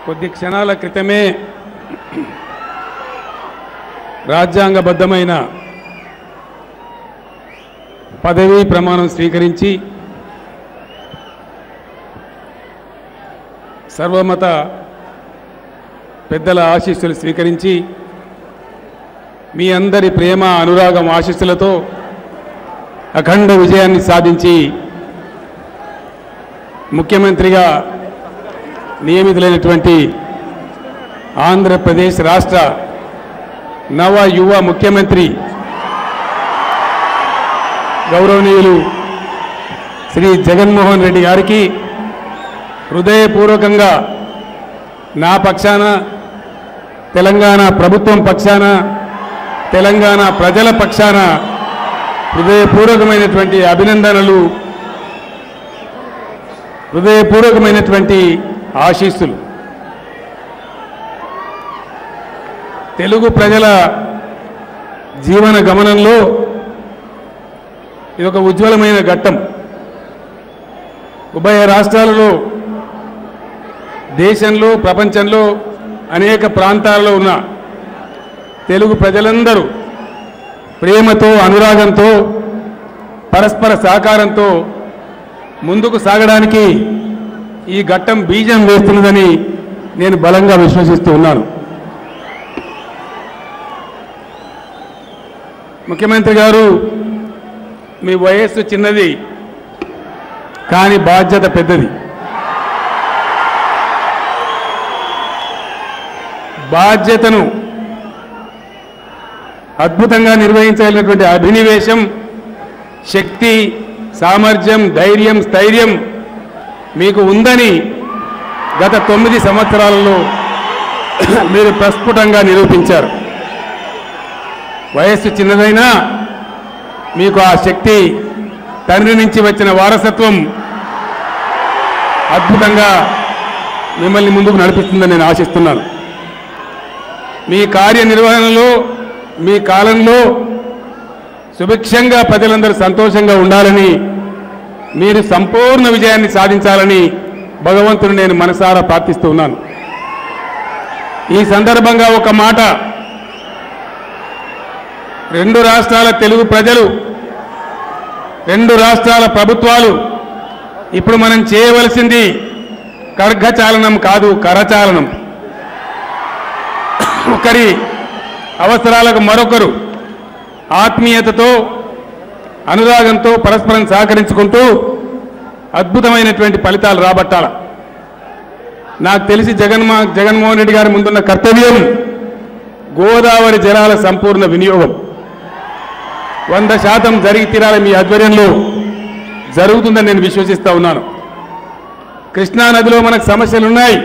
కొద్ది క్షణాల క్రితమే రాజ్యాంగబద్ధమైన పదవీ ప్రమాణం స్వీకరించి సర్వమత పెద్దల ఆశీస్సులు స్వీకరించి మీ అందరి ప్రేమ అనురాగం ఆశీస్సులతో అఖండ విజయాన్ని సాధించి ముఖ్యమంత్రిగా నియమితులైనటువంటి ఆంధ్రప్రదేశ్ రాష్ట్ర నవ యువ ముఖ్యమంత్రి గౌరవనీయులు శ్రీ జగన్మోహన్ రెడ్డి గారికి హృదయపూర్వకంగా నా పక్షాన తెలంగాణ ప్రభుత్వం పక్షాన తెలంగాణ ప్రజల పక్షాన హృదయపూర్వకమైనటువంటి అభినందనలు, హృదయపూర్వకమైనటువంటి ఆశీస్సులు. తెలుగు ప్రజల జీవన గమనంలో ఇదొక ఉజ్వలమైన ఘట్టం. ఉభయ రాష్ట్రాలలో, దేశంలో, ప్రపంచంలో అనేక ప్రాంతాలలో ఉన్న తెలుగు ప్రజలందరూ ప్రేమతో, అనురాగంతో, పరస్పర సహకారంతో ముందుకు సాగడానికి ఈ ఘట్టం బీజం వేస్తున్నదని నేను బలంగా విశ్వసిస్తూ ఉన్నాను. ముఖ్యమంత్రి గారు, మీ వయస్సు చిన్నది కానీ బాధ్యత పెద్దది. బాధ్యతను అద్భుతంగా నిర్వహించాలన్నటువంటి అభినివేశం, శక్తి, సామర్థ్యం, ధైర్యం, స్థైర్యం మీకు ఉందని గత 9 సంవత్సరాలలో మీరు ప్రస్ఫుటంగా నిరూపించారు. వయస్సు చిన్నదైనా మీకు ఆ శక్తి, తండ్రి నుంచి వచ్చిన వారసత్వం అద్భుతంగా మిమ్మల్ని ముందుకు నడిపిస్తుందని నేను ఆశిస్తున్నాను. మీ కార్యనిర్వహణలో, మీ కాలంలో సుభిక్షంగా ప్రజలందరూ సంతోషంగా ఉండాలని, మీరు సంపూర్ణ విజయాన్ని సాధించాలని భగవంతుని నేను మనసారా ప్రార్థిస్తూ ఉన్నాను. ఈ సందర్భంగా ఒక మాట, 2 రాష్ట్రాల తెలుగు ప్రజలు, 2 రాష్ట్రాల ప్రభుత్వాలు ఇప్పుడు మనం చేయవలసింది ఖడ్గచాలనం కాదు, కరచాలనం. ఒకరి అవసరాలకు మరొకరు ఆత్మీయతతో, అనురాగంతో పరస్పరం సహకరించుకుంటూ అద్భుతమైనటువంటి ఫలితాలు రాబట్టాల. నాకు తెలిసి జగన్మోహన్ రెడ్డి గారి ముందున్న కర్తవ్యం గోదావరి జలాల సంపూర్ణ వినియోగం 100% జరిగి తీరాలి. మీ ఆధ్వర్యంలో జరుగుతుందని నేను విశ్వసిస్తూ ఉన్నాను. కృష్ణా నదిలో మనకు సమస్యలు ఉన్నాయి.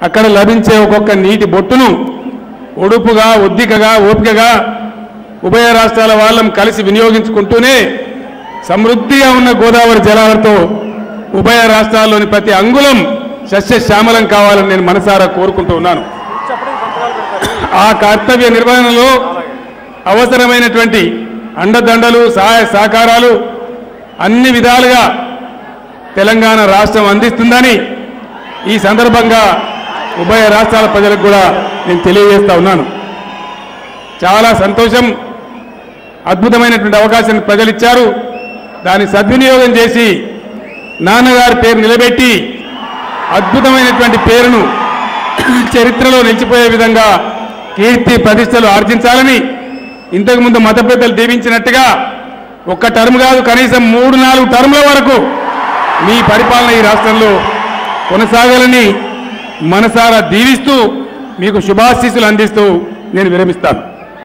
అక్కడ లభించే ఒక్కొక్క నీటి బొట్టును ఒడుపుగా, ఒద్దికగా, ఓపికగా ఉభయ రాష్ట్రాల వాళ్ళం కలిసి వినియోగించుకుంటూనే సమృద్ధిగా ఉన్న గోదావరి జలాలతో ఉభయ రాష్ట్రాల్లోని ప్రతి అంగుళం సస్యశ్యామలం కావాలని నేను మనసారా కోరుకుంటూ ఉన్నాను. ఆ కర్తవ్య నిర్వహణలో అవసరమైనటువంటి అండదండలు, సహాయ సహకారాలు అన్ని విధాలుగా తెలంగాణ రాష్ట్రం అందిస్తుందని ఈ సందర్భంగా ఉభయ రాష్ట్రాల ప్రజలకు కూడా నేను తెలియజేస్తా ఉన్నాను. చాలా సంతోషం. అద్భుతమైనటువంటి అవకాశాన్ని ప్రజలు ఇచ్చారు. దాన్ని సద్వినియోగం చేసి నాన్నగారి పేరు నిలబెట్టి అద్భుతమైనటువంటి పేరును చరిత్రలో నిలిచిపోయే విధంగా కీర్తి ప్రతిష్టలు ఆర్జించాలని, ఇంతకుముందు మత పెద్దలు దీవించినట్టుగా ఒక్క టర్మ్ కాదు, కనీసం 3-4 టర్ముల వరకు మీ పరిపాలన ఈ రాష్ట్రంలో కొనసాగాలని మనసారా దీవిస్తూ మీకు శుభాశీస్సులు అందిస్తూ నేను విరమిస్తాను.